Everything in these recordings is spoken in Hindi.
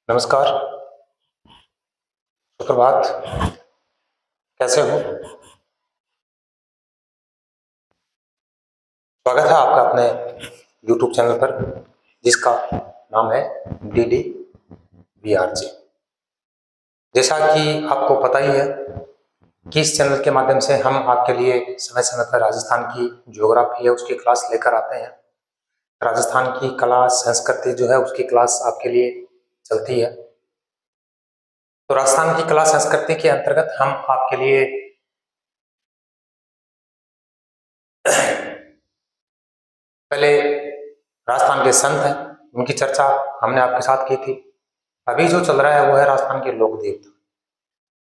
नमस्कार, सुप्रभात। कैसे हो? स्वागत है आपका अपने YouTube चैनल पर, जिसका नाम है DDVRJ। जैसा कि आपको पता ही है कि इस चैनल के माध्यम से हम आपके लिए समय समय पर राजस्थान की ज्योग्राफी है उसकी क्लास लेकर आते हैं। राजस्थान की कला संस्कृति जो है उसकी क्लास आपके लिए चलती है। तो राजस्थान की कला संस्कृति के अंतर्गत हम आपके लिए पहले राजस्थान के संत हैं, उनकी चर्चा हमने आपके साथ की थी। अभी जो चल रहा है वो है राजस्थान के लोक देवता।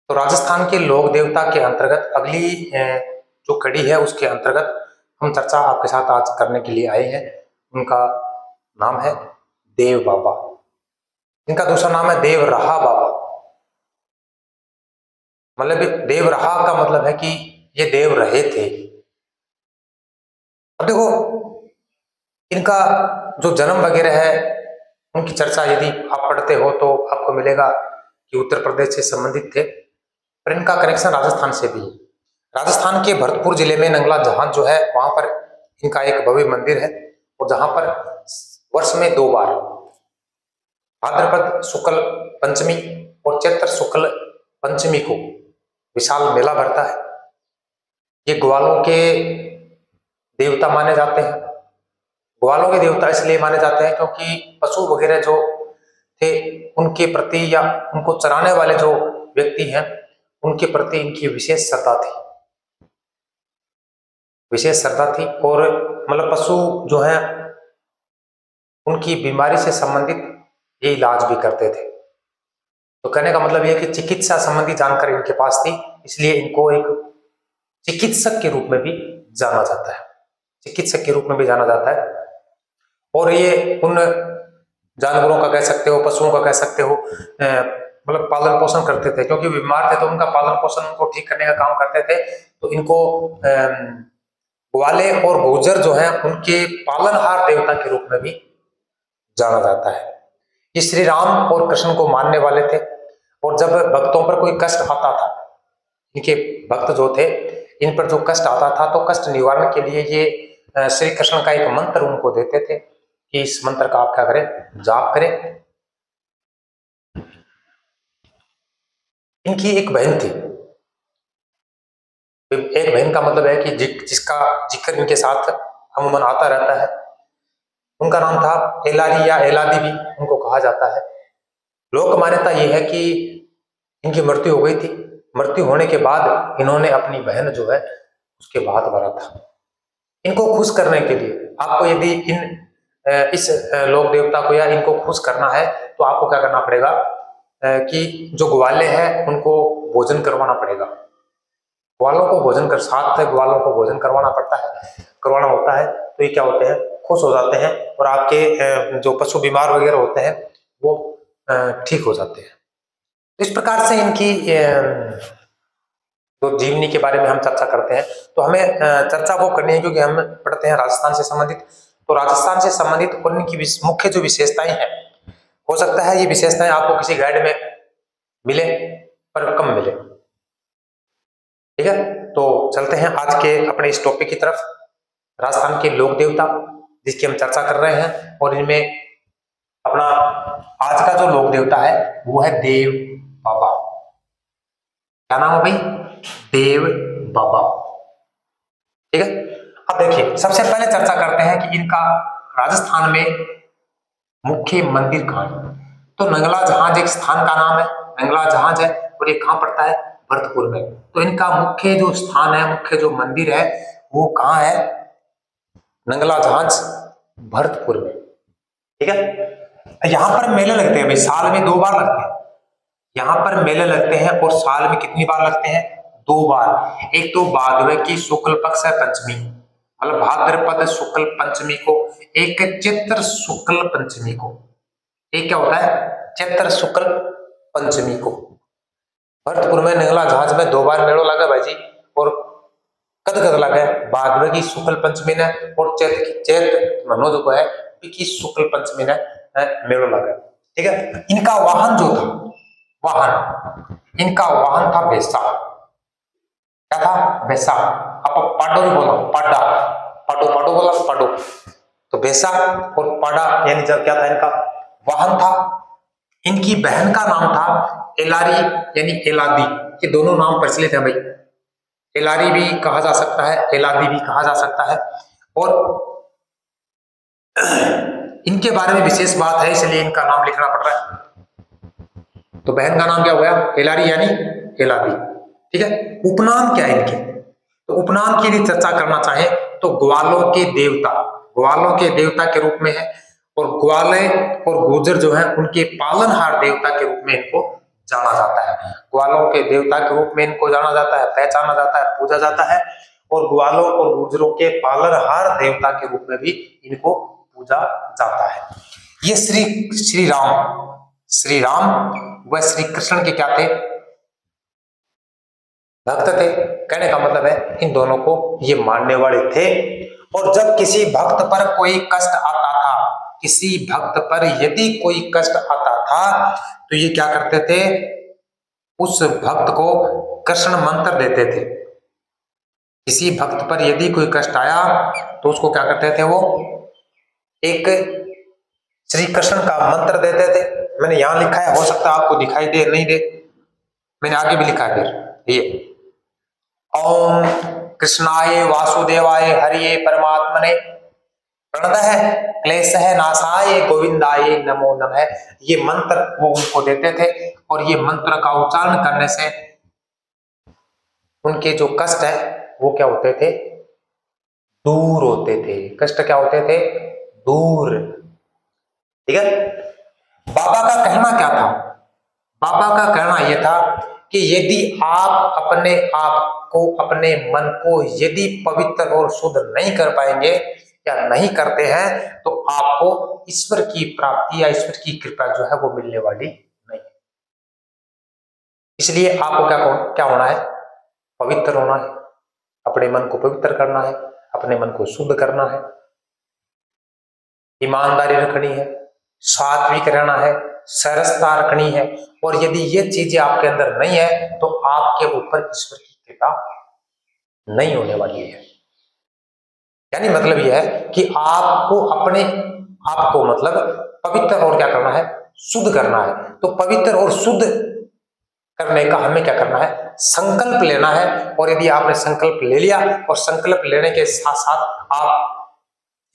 तो राजस्थान के लोक देवता के अंतर्गत अगली जो कड़ी है उसके अंतर्गत हम चर्चा आपके साथ आज करने के लिए आए हैं। उनका नाम है देव बाबा। इनका दूसरा नाम है देव रहा बाबा। मतलब देव रहा का मतलब है कि ये देव रहे थे। अब देखो, इनका जो जन्म वगैरह है उनकी चर्चा यदि आप पढ़ते हो तो आपको मिलेगा कि उत्तर प्रदेश से संबंधित थे, पर इनका कनेक्शन राजस्थान से भी है। राजस्थान के भरतपुर जिले में नंगला जहाज जो है वहां पर इनका एक भव्य मंदिर है, और जहां पर वर्ष में 2 बार भाद्रपद शुक्ल पंचमी और चैत्र शुक्ल पंचमी को विशाल मेला भरता है। ये ग्वालों के देवता माने जाते हैं। ग्वालों के देवता इसलिए माने जाते हैं क्योंकि पशु वगैरह जो थे उनके प्रति या उनको चराने वाले जो व्यक्ति हैं उनके प्रति इनकी विशेष श्रद्धा थी। और मतलब पशु जो हैं उनकी बीमारी से संबंधित ये इलाज भी करते थे। तो कहने का मतलब यह कि चिकित्सा संबंधी जानकारी इनके पास थी, इसलिए इनको एक चिकित्सक के रूप में भी जाना जाता है। और ये उन जानवरों का कह सकते हो, पशुओं का कह सकते हो, मतलब पालन पोषण करते थे। क्योंकि बीमार थे तो उनका पालन पोषण, उनको ठीक करने का काम करते थे। तो इनको ग्वाले और गुर्जर जो हैं उनके पालनहार देवता के रूप में भी जाना जाता है। ये श्री राम और कृष्ण को मानने वाले थे, और जब भक्तों पर कोई कष्ट आता था, इनके भक्त जो थे इन पर जो कष्ट आता था तो कष्ट निवारण के लिए ये श्री कृष्ण का एक मंत्र उनको देते थे कि इस मंत्र का आप क्या करें, जाप करें। इनकी एक बहन थी। एक बहन का मतलब है कि जिसका जिक्र इनके साथ अमूमन आता रहता है। उनका नाम था एलारी या एलादी भी उनको कहा जाता है। लोक मान्यता यह है कि इनकी मृत्यु हो गई थी। मृत्यु होने के बाद इन्होंने अपनी बहन जो है उसके बाद भरा था। इनको खुश करने के लिए आपको यदि इस लोक देवता को या इनको खुश करना है तो आपको क्या करना पड़ेगा कि जो ग्वाले हैं उनको भोजन करवाना पड़ेगा। ग्वालों को भोजन कर साथ ग्वालों को भोजन करवाना होता है। तो ये क्या होते हैं, खुश हो जाते हैं, और आपके जो पशु बीमार वगैरह होते हैं वो ठीक हो जाते हैं। इस प्रकार से इनकी तो जीवनी के बारे में हम चर्चा करते हैं। तो हमें चर्चा वो करनी है क्योंकि हम पढ़ते हैं राजस्थान से संबंधित। तो राजस्थान से संबंधित उनकी मुख्य जो विशेषताएं हैं, हो सकता है ये विशेषताएं आपको किसी गाइड में मिले पर कम मिले। ठीक है, तो चलते हैं आज के अपने इस टॉपिक की तरफ, राजस्थान के लोक देवता जिसकी हम चर्चा कर रहे हैं। और इनमें अपना आज का जो लोक देवता है वो है देव बाबा। क्या नाम है भाई? देव बाबा। ठीक है, अब देखिए सबसे पहले चर्चा करते हैं कि इनका राजस्थान में मुख्य मंदिर कहाँ है। तो नंगला जहाज एक स्थान का नाम है, नंगला जहाज है, और ये कहाँ पड़ता है? भरतपुर में। तो इनका मुख्य जो स्थान है, मुख्य जो मंदिर है वो कहाँ है? नंगला जहाज भरतपुर में। ठीक है, यहां पर मेले लगते हैं भाई, साल में 2 बार लगते हैं। यहाँ पर मेले लगते हैं और साल में कितनी बार लगते हैं? 2 बार। एक तो भादवे की शुक्ल पक्ष है पंचमी, मतलब भाद्रपद शुक्ल पंचमी को, एक चैत्र शुक्ल पंचमी को। एक क्या होता है? चैत्र शुक्ल पंचमी को। भरतपुर में नंगला जहाज में 2 बार मेड़ो लगा भाई जी, और कद लगा है भादवे की शुक्ल पंचमी ने, और चैत्र महीनों जो है की शुक्ल पंचमी ने मेड़ो लगा। ठीक है। इनका वाहन जो था, इनका वाहन था भैंसा। क्या था? भैंसा। आप पाडो भी बोला, पाडा, पाडो पाडो बोला, पाडो। तो भैंसा और पाडा यानी जब क्या था, इनका वाहन था। इनकी बहन का नाम था एलारी यानी एलादी। ये दोनों नाम प्रचलित है भाई, एलारी भी कहा जा सकता है, एलादी भी कहा जा सकता है। और इनके बारे में विशेष बात है, इसलिए इनका नाम लिखना पड़ रहा है। तो बहन का नाम क्या हुआ? एलारी यानी एलादी। ठीक है। उपनाम क्या है इनके? तो उपनाम की यदि चर्चा करना चाहे तो ग्वालों के देवता, ग्वालों के देवता के रूप में है। और ग्वाले और गुर्जर जो है उनके पालनहार देवता के रूप में इनको जाना जाता है। ग्वालों के देवता के रूप में इनको जाना जाता है, पहचाना जाता है, पूजा जाता है। और ग्वालों और गुर्जरों के पालनहार देवता के रूप में भी इनको पूजा जाता है। ये श्री राम व श्री कृष्ण के क्या थे? भक्त थे। कहने का मतलब है इन दोनों को ये मानने वाले थे। और जब किसी भक्त पर कोई कष्ट आता था, किसी भक्त पर यदि कोई कष्ट आता था तो ये क्या करते थे? उस भक्त को कृष्ण मंत्र देते थे। किसी भक्त पर यदि कोई कष्ट आया तो उसको क्या करते थे? वो एक श्री कृष्ण का मंत्र देते थे। मैंने यहां लिखा है, हो सकता है आपको दिखाई दे नहीं दे, मैंने आगे भी लिखा है। फिर ये ओम कृष्णाय वासुदेवाय हरिये परमात्मने प्रणतः क्लेशः नाशाय गोविंदाय नमो नमः। ये मंत्र वो उनको देते थे और ये मंत्र का उच्चारण करने से उनके जो कष्ट है वो क्या होते थे? दूर होते थे। कष्ट क्या होते थे? दूर। ठीक है। बाबा का कहना क्या था? बाबा का कहना यह था कि यदि आप अपने आप को, अपने मन को यदि पवित्र और शुद्ध नहीं कर पाएंगे या नहीं करते हैं तो आपको ईश्वर की प्राप्ति या ईश्वर की कृपा जो है वो मिलने वाली नहीं। इसलिए आपको क्या होना है? पवित्र होना है, अपने मन को पवित्र करना है, अपने मन को शुद्ध करना है, ईमानदारी रखनी है, सात्विक रहना है, सरसता रखनी है। और यदि ये चीजें आपके अंदर नहीं है तो आपके ऊपर ईश्वर की कृपा नहीं होने वाली है। यानी मतलब यह है कि आपको अपने आप को मतलब पवित्र और क्या करना है? शुद्ध करना है। तो पवित्र और शुद्ध करने का हमें क्या करना है? संकल्प लेना है। और यदि आपने संकल्प ले लिया और संकल्प लेने के साथ साथ आप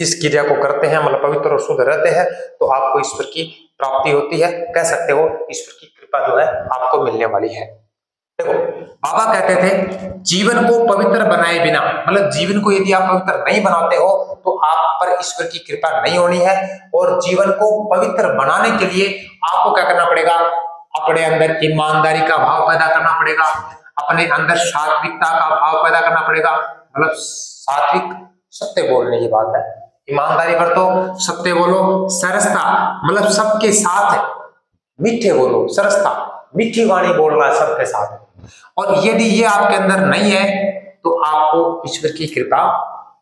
इस क्रिया को करते हैं, मतलब पवित्र और शुद्ध रहते हैं, तो आपको ईश्वर की प्राप्ति होती है। कह सकते हो ईश्वर की कृपा जो है आपको मिलने वाली है। देखो, बाबा कहते थे जीवन को पवित्र बनाए बिना, मतलब जीवन को यदि आप पवित्र नहीं बनाते हो तो आप पर ईश्वर की कृपा नहीं होनी है। और जीवन को पवित्र बनाने के लिए आपको क्या करना पड़ेगा? अपने अंदर ईमानदारी का भाव पैदा करना पड़ेगा, अपने अंदर सात्विकता का भाव पैदा करना पड़ेगा। मतलब सात्विक सत्य बोलने की बात है, ईमानदारी बरतो, सत्य बोलो, सरसता मतलब सबके साथ मीठे बोलो, सरसता मीठी वाणी बोलना है सबके साथ। और यदि ये आपके अंदर नहीं है तो आपको ईश्वर की कृपा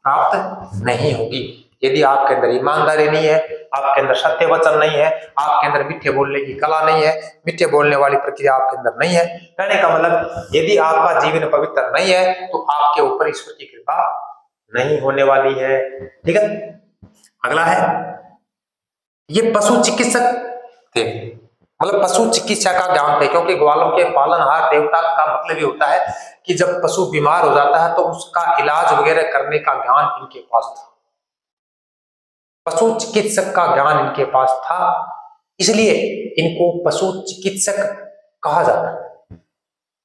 प्राप्त नहीं होगी। यदि आपके अंदर ईमानदारी नहीं है, आपके अंदर सत्य वचन नहीं है, आपके अंदर मीठे बोलने की कला नहीं है, मीठे बोलने वाली प्रक्रिया आपके अंदर नहीं है, कहने का मतलब यदि आपका जीवन पवित्र नहीं है तो आपके ऊपर ईश्वर की कृपा नहीं होने वाली है। ठीक है। अगला है, ये पशु चिकित्सक थे, मतलब पशु चिकित्सा का ज्ञान थे। क्योंकि ग्वालों के पालनहार देवता का मतलब ये होता है कि जब पशु बीमार हो जाता है तो उसका इलाज वगैरह करने का ज्ञान इनके पास था। पशु चिकित्सक का ज्ञान इनके पास था, इसलिए इनको पशु चिकित्सक कहा जाता है।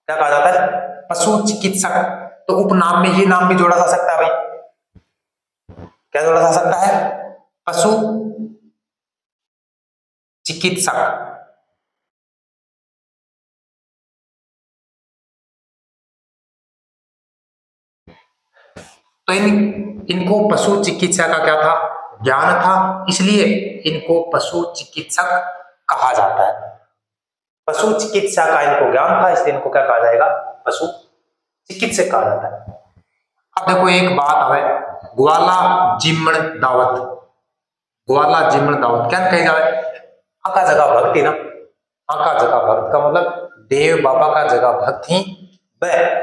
क्या कहा जाता है? पशु चिकित्सक। तो उपनाम में ये नाम भी जोड़ा जा सकता है भाई। क्या जोड़ा जा सकता है? पशु चिकित्सक। तो इनको पशु चिकित्सा का क्या था? ज्ञान था, इसलिए इनको पशु चिकित्सक कहा जाता है। पशु चिकित्सा का इनको ज्ञान था, इसलिए इनको क्या कहा जाएगा? पशु चिकित्सक कहा जाता है। अब देखो एक बात आवे, ग्वाला जिम्मण दावत, ग्वाला जिम्मण दावत क्या कही जाए? आका जगह भक्त ही ना, आका जगह भक्त का मतलब देव बाबा का जगह भक्त ही वह।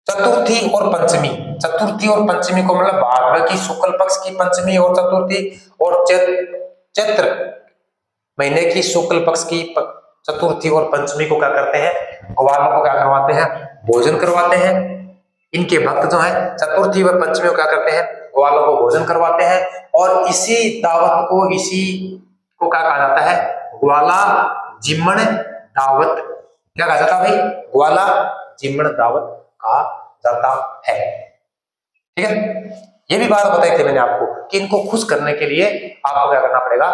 चतुर्थी और पंचमी, चतुर्थी और पंचमी को मतलब भाद्र की शुक्ल पक्ष की पंचमी और चतुर्थी, और चैत्र महीने की शुक्ल पक्ष की चतुर्थी और पंचमी को क्या करते हैं, ग्वालों को क्या करवाते हैं, भोजन करवाते हैं। इनके भक्त जो है चतुर्थी व पंचमी को क्या करते हैं, ग्वालों को भोजन करवाते हैं। और इसी दावत को, इसी को क्या कहा जाता है, ग्वाला जिम्मण दावत। क्या कहा जाता है भाई, ग्वाला जिम्मण दावत कहा जाता है। ठीक है, ये भी बात बताई थी मैंने आपको कि इनको खुश करने के लिए आपको क्या करना पड़ेगा,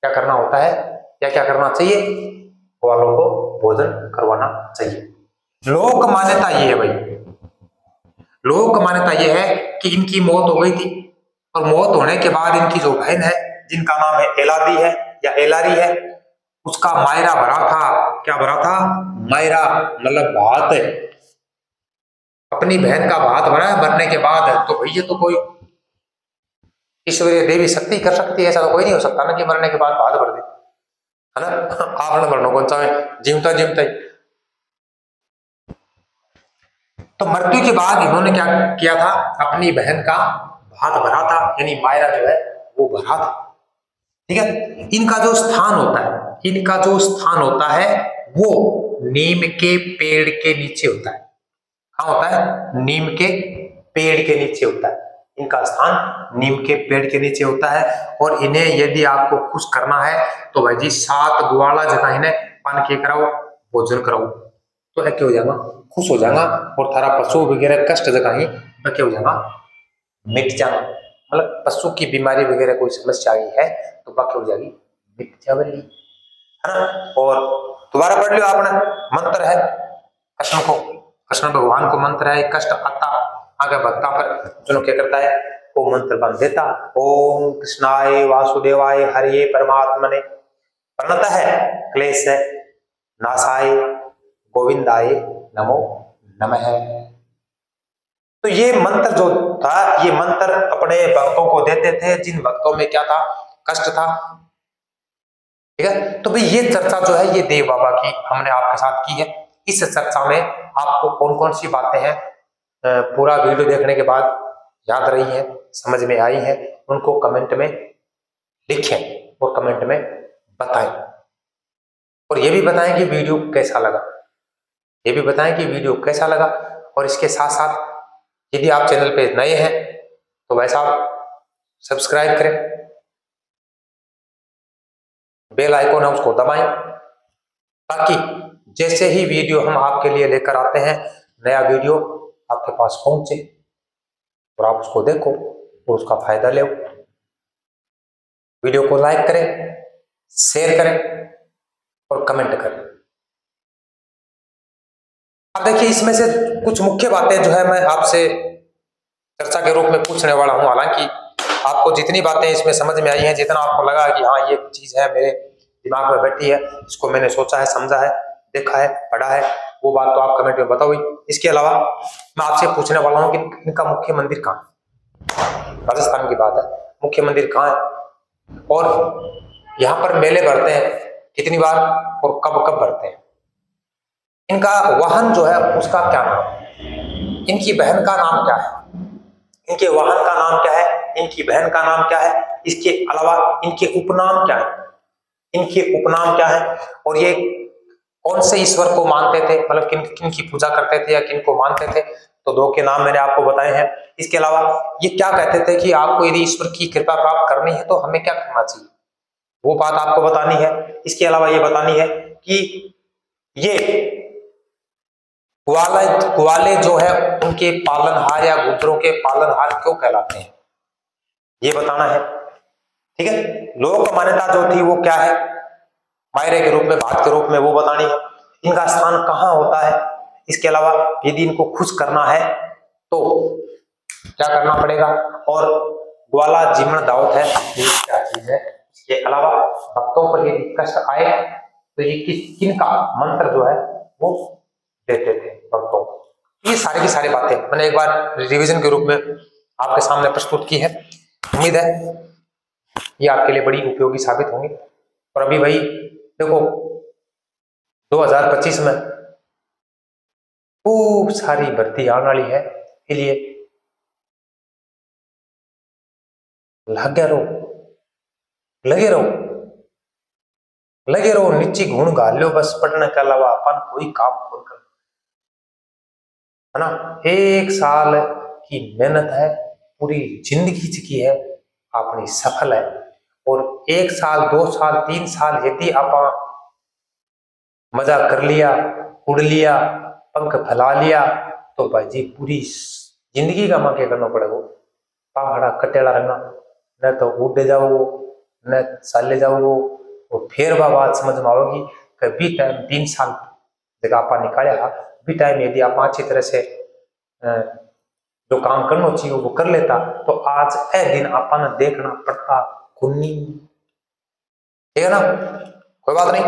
क्या करना होता है या क्या करना चाहिए, ग्वालों को भोजन करवाना चाहिए। लोक मान्यता ये है भाई, लोक मान्यता ये है कि इनकी मौत हो गई थी और मौत होने के बाद इनकी जो बहन है जिनका नाम है एलादी है या एलारी है, उसका मायरा भरा था। क्या भरा था, मायरा मतलब भात, अपनी बहन का भात भरा है मरने के बाद। तो भैया तो कोई ईश्वरीय देवी शक्ति कर सकती है, ऐसा तो कोई नहीं हो सकता ना कि मरने के बाद भात भर दे, है ना। आवरण भरना कौन सा है, जीवता जीवता ही। तो मृत्यु के बाद इन्होंने क्या किया था, अपनी बहन का भात भरा था, यानी मायरा जो है वो भरा था। ठीक है, इनका जो स्थान होता है, इनका जो स्थान होता है वो नीम के पेड़ के नीचे होता है। कहाँ होता है, नीम के पेड़ के नीचे होता है। इनका स्थान नीम के पेड़ के नीचे होता है। और इन्हें यदि आपको खुश करना है तो भाई जी 7 ग्वाला जगह इन्हें पान के कराओ, भोजन कराओ, तो क्या हो जाएगा, खुश हो जाएगा। और थारा पशु वगैरह कष्ट जगह ही क्या हो जाएगा, मिट जाएगा। मतलब पशु की बीमारी वगैरह कोई समस्या आई है तो क्या हो जाएगी, मिट जाएगी, है ना। और दोबारा पढ़ लियो आपने, मंत्र है कृष्ण को, कृष्ण भगवान को मंत्र है, कष्ट आता आगे भक्ता पर जो क्या करता है वो मंत्र बंध देता। ओम कृष्णाय वासुदेवाय हरिये परमात्मने प्रणतः क्लेश नाशाय गोविंदाय नमो नमः। तो ये मंत्र जो था, ये मंत्र अपने भक्तों को देते थे जिन भक्तों में क्या था, कष्ट था। ठीक है, तो भाई ये चर्चा जो है ये देव बाबा की हमने आपके साथ की है। इस चर्चा में आपको कौन कौन सी बातें हैं पूरा वीडियो देखने के बाद याद रही है, समझ में आई है, उनको कमेंट में लिखें और कमेंट में बताएं। और ये भी बताएं कि वीडियो कैसा लगा, ये भी बताएं कि वीडियो कैसा लगा। और इसके साथ साथ यदि आप चैनल पे नए हैं तो वैसा आप सब्सक्राइब करें, बेल आइकॉन है उसको दबाएं, ताकि जैसे ही वीडियो हम आपके लिए लेकर आते हैं, नया वीडियो आपके पास पहुंचे और आप उसको देखो और उसका फायदा ले। वीडियो को लाइक करें, शेयर करें और कमेंट करें। अब देखिए, इसमें से कुछ मुख्य बातें जो है मैं आपसे चर्चा के रूप में पूछने वाला हूं। हालांकि आपको जितनी बातें इसमें समझ में आई हैं, जितना आपको लगा कि हाँ ये चीज है मेरे दिमाग में बैठी है, इसको मैंने सोचा है, समझा है, देखा है, पढ़ा है, वो बात तो आप कमेंट में बताओ। इसके अलावा मैं आपसे पूछने वाला हूँ कि इनका मुख्य मंदिर कहाँ है। राजस्थान की बात है, मुख्य मंदिर कहाँ है और यहाँ पर मेले भरते हैं कितनी बार और कब कब भरते हैं। इनका वाहन जो है उसका क्या नाम है, इनकी बहन का नाम क्या है, इनके वाहन का नाम क्या है, इनकी बहन का नाम क्या है, इसके अलावा इनके उपनाम क्या है, इनके उपनाम क्या है, और ये कौन से ईश्वर को मानते थे, मतलब किन किन की पूजा करते थे या किन को मानते थे। तो 2 के नाम मैंने आपको बताए हैं। इसके अलावा ये क्या कहते थे कि आपको यदि ईश्वर की कृपा प्राप्त करनी है तो हमें क्या करना चाहिए, वो बात आपको बतानी है। इसके अलावा ये बतानी है कि ये ग्वाले जो है उनके पालनहार या गुजरों के पालनहार क्यों कहलाते हैं, ये बताना है। ठीक है, लोक मान्यता जो थी वो क्या है, मायरे के रूप में, भात के रूप में, वो बतानी है। इनका स्थान कहाँ होता है। इसके अलावा यदि इनको खुश करना है तो क्या करना पड़ेगा, और ग्वाला जीवन दावत है ये क्या चीज है। इसके अलावा भक्तों पर यदि कष्ट आए तो ये किन का मंत्र जो है वो देते थे भक्तों को। ये सारी की सारी बातें मैंने एक बार रिवीजन के रूप में आपके सामने प्रस्तुत की है। उम्मीद है ये आपके लिए बड़ी उपयोगी साबित होंगी। और अभी भाई देखो 2025 में खूब सारी भर्ती आने वाली है, इसलिए लगे रहो, लगे रहो, लगे रहो, नीचे घून घाल लो बस, पढ़ने के अलावा अपन कोई काम नहीं कर, है ना। 1 साल की मेहनत है, पूरी जिंदगी की है अपनी सफल है। और 1 साल 2 साल 3 साल यदि आप मजा कर लिया, उड़ लिया, पंख फैला लिया, तो भाई जी पूरी जिंदगी का क्या करना पड़ेगा, पहाड़ा कटेला रहना, न तो उड़ जाओ न साले जाओ। और फिर वह बात समझ में आओगी कि बी टाइम 3 साल जगह आप निकाला, बी टाइम यदि आप अच्छी तरह से जो काम करना चाहिए वो कर लेता, तो आज ए दिन अपन देखना पड़ता कुन्नी, ठीक है ना। कोई बात नहीं,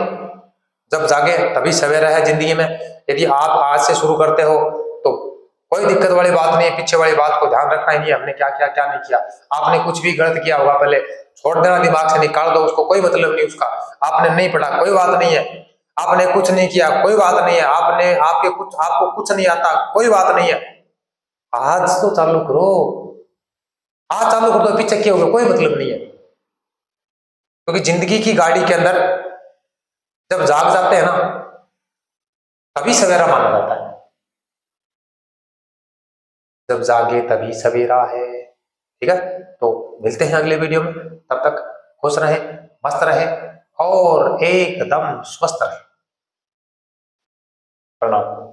जब जागे तभी सवेरा है जिंदगी में। यदि आप आज से शुरू करते हो तो कोई दिक्कत वाली बात नहीं है, पीछे वाली बात को ध्यान रखना ही नहीं, हमने क्या किया क्या नहीं किया। आपने कुछ भी गलत किया होगा पहले छोड़ देना, दिमाग से निकाल दो उसको, कोई मतलब नहीं उसका। आपने नहीं पढ़ा कोई बात नहीं है, आपने कुछ नहीं किया कोई बात नहीं है, आपको कुछ नहीं आता कोई बात नहीं है। आज तो चालू करो, आज चालू कर दो, पीछे क्या होगा कोई मतलब नहीं है। क्योंकि जिंदगी की गाड़ी के अंदर जब जाग जाते हैं ना तभी सवेरा माना जाता है, जब जागे तभी सवेरा है, ठीक है। तो मिलते हैं अगले वीडियो में, तब तक खुश रहे, मस्त रहे और एकदम स्वस्थ रहे। प्रणाम।